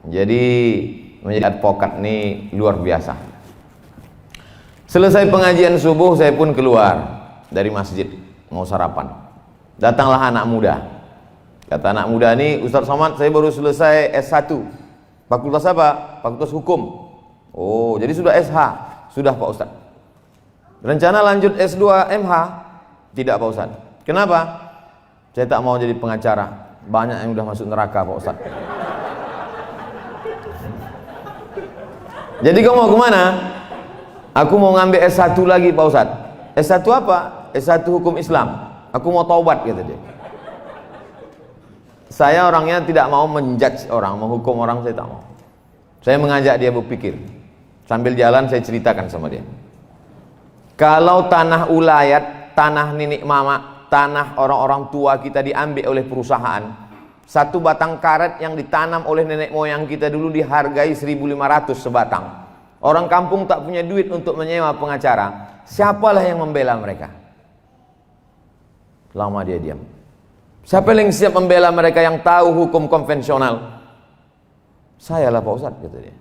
Jadi menjadi advokat ini luar biasa. Selesai pengajian subuh, saya pun keluar dari masjid mau sarapan. Datanglah anak muda. Kata anak muda ini, Ustaz Somad, saya baru selesai S1. Fakultas apa? Fakultas Hukum. Oh, jadi sudah SH? Sudah Pak Ustaz. Rencana lanjut S2 MH? Tidak Pak Ustaz. Kenapa? Saya tak mau jadi pengacara. Banyak yang udah masuk neraka Pak Ustaz. Jadi kamu mau kemana? Aku mau ngambil S1 lagi Pak Ustaz. S1 apa? S1 Hukum Islam. Aku mau taubat, kata dia. Saya orangnya tidak mau menjudge orang, menghukum orang saya tak mau. Saya mengajak dia berpikir. Sambil jalan saya ceritakan sama dia. Kalau tanah ulayat, tanah nenek mama, tanah orang-orang tua kita diambil oleh perusahaan, satu batang karet yang ditanam oleh nenek moyang kita dulu dihargai 1.500 sebatang. Orang kampung tak punya duit untuk menyewa pengacara. Siapalah yang membela mereka? Lama dia diam. Siapa yang siap membela mereka yang tahu hukum konvensional? Sayalah Pak Ustadz, kata dia.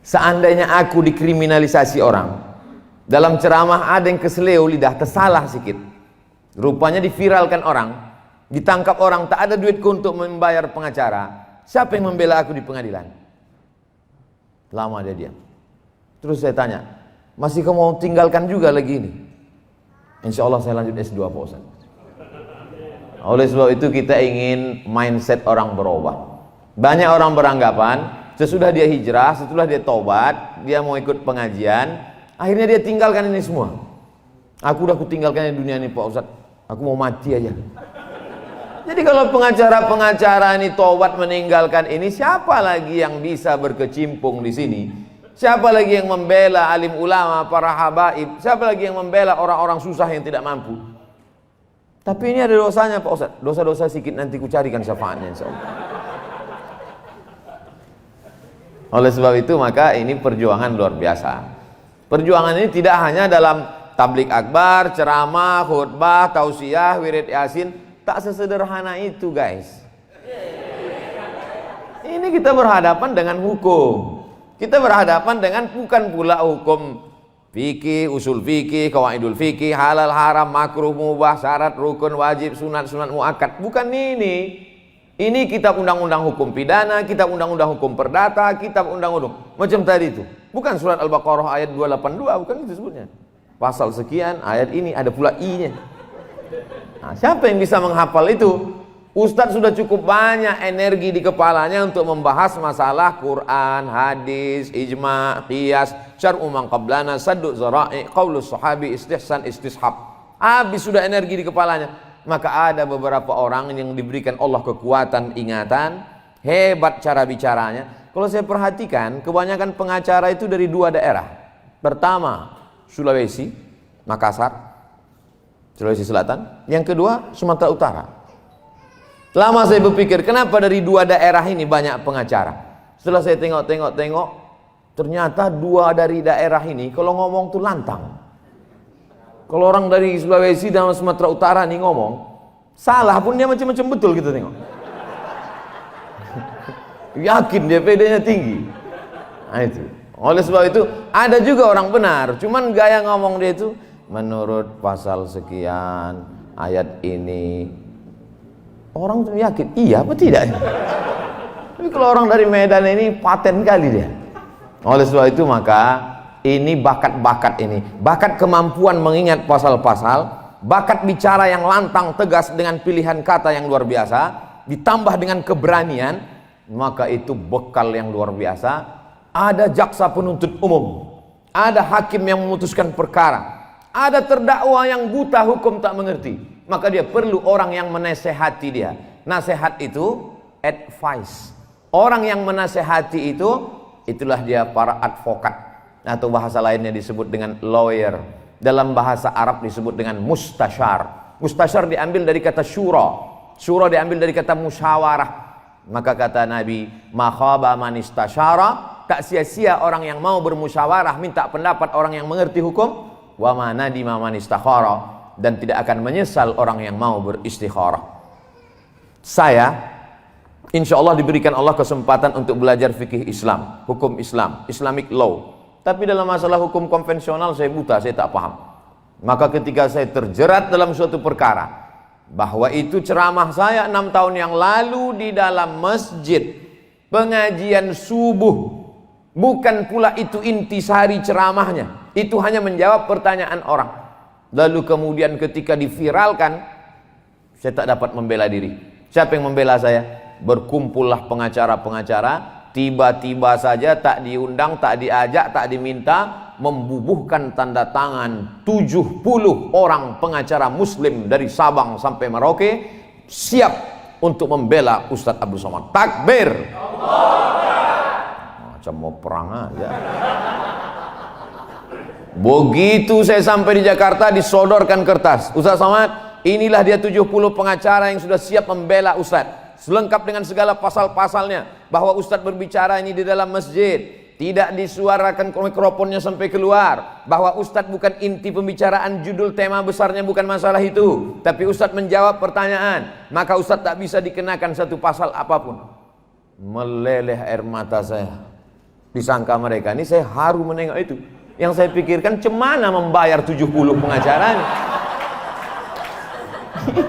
Seandainya aku dikriminalisasi orang, dalam ceramah ada yang keseleo lidah, tersalah sikit, rupanya diviralkan orang, ditangkap orang, tak ada duitku untuk membayar pengacara, siapa yang membela aku di pengadilan? Lama dia diam. Terus saya tanya, masih kamu mau tinggalkan juga lagi ini? Insya Allah saya lanjut S2 Pak Ustadz. Oleh sebab itu kita ingin mindset orang berubah. Banyak orang beranggapan sesudah dia hijrah, setelah dia taubat, dia mau ikut pengajian, akhirnya dia tinggalkan ini semua. Aku udah kutinggalkan dunia ini Pak Ustadz, aku mau mati aja. Jadi kalau pengacara-pengacara ini taubat meninggalkan ini, siapa lagi yang bisa berkecimpung di sini? Siapa lagi yang membela alim ulama, para habaib? Siapa lagi yang membela orang-orang susah yang tidak mampu? Tapi ini ada dosanya Pak Ustadz. Dosa-dosa sedikit nanti ku carikan syafaatnya insyaallah. Oleh sebab itu maka ini perjuangan luar biasa. Perjuangan ini tidak hanya dalam tablik akbar, ceramah, khutbah, tausiah, wirid yasin. Tak sesederhana itu guys. Ini kita berhadapan dengan hukum. Kita berhadapan dengan bukan pula hukum fikih, usul fikih, qawaidul fikih, halal, haram, makruh, mubah, syarat, rukun, wajib, sunat, sunat muakkad. Bukan ini. Ini kitab undang-undang hukum pidana, kitab undang-undang hukum perdata, kitab undang-undang macam tadi itu. Bukan surat Al-Baqarah ayat 282, bukan itu sebutnya. Pasal sekian, ayat ini ada pula i-nya. Nah, siapa yang bisa menghafal itu? Ustadz sudah cukup banyak energi di kepalanya untuk membahas masalah Quran, hadis, ijma, qiyas, syar'u man qablana, saddu zara'i, qaulus sahabi, istihsan, istishab. Habis sudah energi di kepalanya. Maka ada beberapa orang yang diberikan Allah kekuatan ingatan, hebat cara bicaranya. Kalau saya perhatikan, kebanyakan pengacara itu dari dua daerah. Pertama, Sulawesi, Makassar, Sulawesi Selatan. Yang kedua, Sumatera Utara. Lama saya berpikir, kenapa dari dua daerah ini banyak pengacara? Setelah saya tengok, ternyata dua dari daerah ini kalau ngomong tuh lantang. Kalau orang dari Sulawesi dan Sumatera Utara nih ngomong, salah pun dia macam-macam betul kita tengok. Yakin dia PD-nya tinggi. Nah itu. Oleh sebab itu ada juga orang benar, cuman gaya ngomong dia itu menurut pasal sekian ayat ini. Orang tuh yakin, iya apa tidak? Tapi kalau orang dari Medan ini paten kali dia. Oleh sebab itu maka ini bakat-bakat ini, bakat kemampuan mengingat pasal-pasal, bakat bicara yang lantang tegas dengan pilihan kata yang luar biasa, ditambah dengan keberanian, maka itu bekal yang luar biasa. Ada jaksa penuntut umum, ada hakim yang memutuskan perkara, ada terdakwa yang buta hukum tak mengerti, maka dia perlu orang yang menasehati dia. Nasihat itu advice. Orang yang menasehati itu, itulah dia para advokat. Atau bahasa lainnya disebut dengan lawyer. Dalam bahasa Arab disebut dengan mustasyar. Mustasyar diambil dari kata syura. Syura diambil dari kata musyawarah. Maka kata Nabi, ma khaba man istasyara, tak sia-sia orang yang mau bermusyawarah minta pendapat orang yang mengerti hukum, wa ma nadima man istakhara, dan tidak akan menyesal orang yang mau beristikharah. Saya Insya Allah diberikan Allah kesempatan untuk belajar fikih Islam, hukum Islam, Islamic law. Tapi dalam masalah hukum konvensional saya buta, saya tak paham. Maka ketika saya terjerat dalam suatu perkara, bahwa itu ceramah saya 6 tahun yang lalu di dalam masjid, pengajian subuh, bukan pula itu intisari ceramahnya, itu hanya menjawab pertanyaan orang. Lalu kemudian ketika diviralkan, saya tak dapat membela diri. Siapa yang membela saya? Berkumpullah pengacara-pengacara, tiba-tiba saja tak diundang, tak diajak, tak diminta, membubuhkan tanda tangan 70 orang pengacara muslim dari Sabang sampai Merauke siap untuk membela Ustadz Abdul Somad. Takbir! Macam mau perang aja. Begitu saya sampai di Jakarta, disodorkan kertas, Ustadz Somad, inilah dia 70 pengacara yang sudah siap membela Ustadz, selengkap dengan segala pasal-pasalnya, bahwa Ustadz berbicara ini di dalam masjid, tidak disuarakan mikrofonnya sampai keluar, bahwa Ustadz bukan inti pembicaraan, judul tema besarnya bukan masalah itu, tapi Ustadz menjawab pertanyaan, maka Ustadz tak bisa dikenakan satu pasal apapun. Meleleh air mata saya, disangka mereka ini saya haru menengok itu. Yang saya pikirkan, cemana membayar 70 pengacara ini?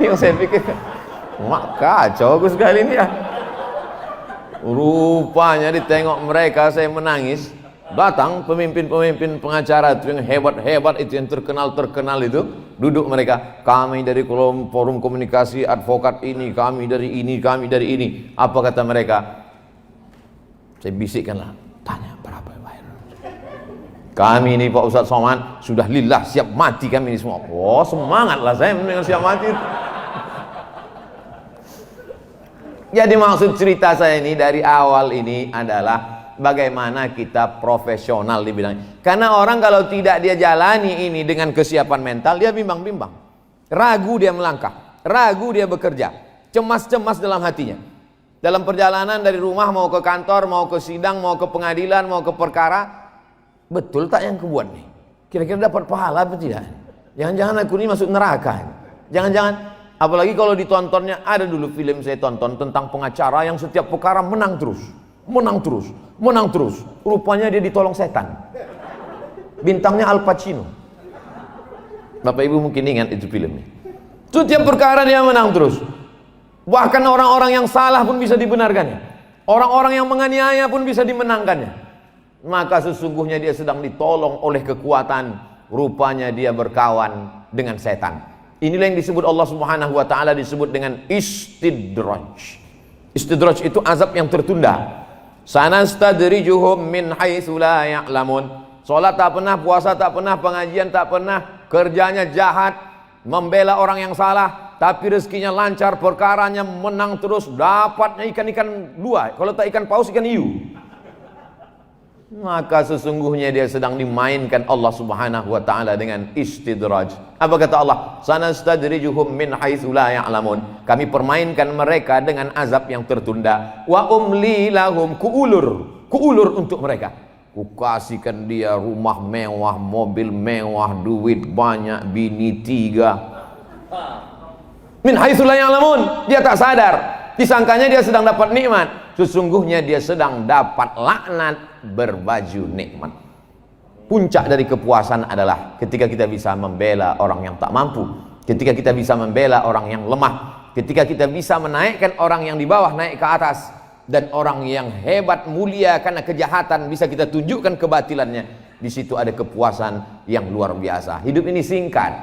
Yang saya pikirkan, mak kacau aku sekali ini ya. Rupanya ditengok mereka saya menangis. Datang pemimpin-pemimpin pengacara itu yang hebat-hebat itu, yang terkenal-terkenal itu, duduk mereka. Kami dari forum komunikasi advokat ini, kami dari ini, kami dari ini. Apa kata mereka? Saya bisikkanlah, tanya berapa bayar. Kami ini Pak Ustadz Somad sudah lillah siap mati kami ini semua. Oh semangatlah saya mendengar siap mati. Jadi maksud cerita saya ini dari awal ini adalah bagaimana kita profesional di bidang. Karena orang kalau tidak dia jalani ini dengan kesiapan mental, dia bimbang-bimbang, ragu dia melangkah, ragu dia bekerja, cemas-cemas dalam hatinya. Dalam perjalanan dari rumah mau ke kantor, mau ke sidang, mau ke pengadilan, mau ke perkara, betul tak yang kebuat nih? Kira-kira dapat pahala atau tidak? Jangan-jangan aku ini masuk neraka? Jangan-jangan. Apalagi kalau ditontonnya, ada dulu film saya tonton tentang pengacara yang setiap perkara menang terus, menang terus, menang terus. Rupanya dia ditolong setan. Bintangnya Al Pacino. Bapak Ibu mungkin ingat itu filmnya. Setiap perkara dia menang terus. Bahkan orang-orang yang salah pun bisa dibenarkannya. Orang-orang yang menganiaya pun bisa dimenangkannya. Maka sesungguhnya dia sedang ditolong oleh kekuatan. Rupanya dia berkawan dengan setan. Inilah yang disebut Allah Subhanahu wa taala disebut dengan istidraj. Istidraj itu azab yang tertunda. Sanastadrijuhum min haitsu la ya'lamun. Salat tak pernah, puasa tak pernah, pengajian tak pernah, kerjanya jahat, membela orang yang salah, tapi rezekinya lancar, perkaranya menang terus, dapatnya ikan-ikan dua, kalau tak ikan paus ikan hiu. Maka sesungguhnya dia sedang dimainkan Allah Subhanahu wa taala dengan istidraj. Apa kata Allah? Sanastadrijuhum min haitsu la ya'lamun. Kami permainkan mereka dengan azab yang tertunda. Wa umli lahum, kuulur untuk mereka. Kukasihkan dia rumah mewah, mobil mewah, duit banyak, bini 3. Min haitsu la ya'lamun. Dia tak sadar. Disangkanya dia sedang dapat nikmat. Sesungguhnya dia sedang dapat laknat berbaju nikmat. Puncak dari kepuasan adalah ketika kita bisa membela orang yang tak mampu, ketika kita bisa membela orang yang lemah, ketika kita bisa menaikkan orang yang di bawah naik ke atas, dan orang yang hebat mulia karena kejahatan bisa kita tunjukkan kebatilannya. Di situ ada kepuasan yang luar biasa. Hidup ini singkat.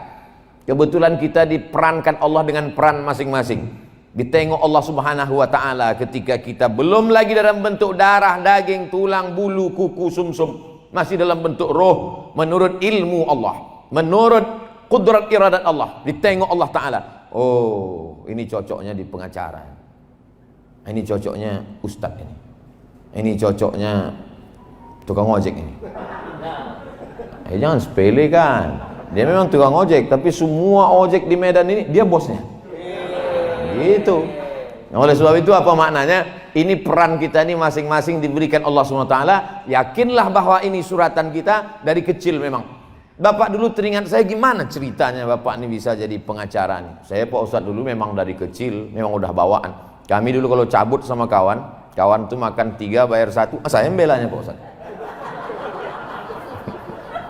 Kebetulan kita diperankan Allah dengan peran masing-masing. Ditengok Allah Subhanahu wa taala ketika kita belum lagi dalam bentuk darah, daging, tulang, bulu, kuku, sumsum, masih dalam bentuk roh menurut ilmu Allah, menurut kudrat iradat Allah. Ditengok Allah taala, oh ini cocoknya di pengacara, ini cocoknya ustadz ini cocoknya tukang ojek ini. Jangan sepele kan, dia memang tukang ojek, tapi semua ojek di Medan ini dia bosnya. Gitu. Oleh sebab itu apa maknanya? Ini peran kita ini masing-masing diberikan Allah SWT. Yakinlah bahwa ini suratan kita dari kecil memang. Bapak dulu teringat saya gimana ceritanya Bapak ini bisa jadi pengacara nih. Saya Pak Ustadz dulu memang dari kecil memang udah bawaan. Kami dulu kalau cabut sama kawan, kawan tuh makan 3 bayar 1, saya yang belanya Pak Ustaz.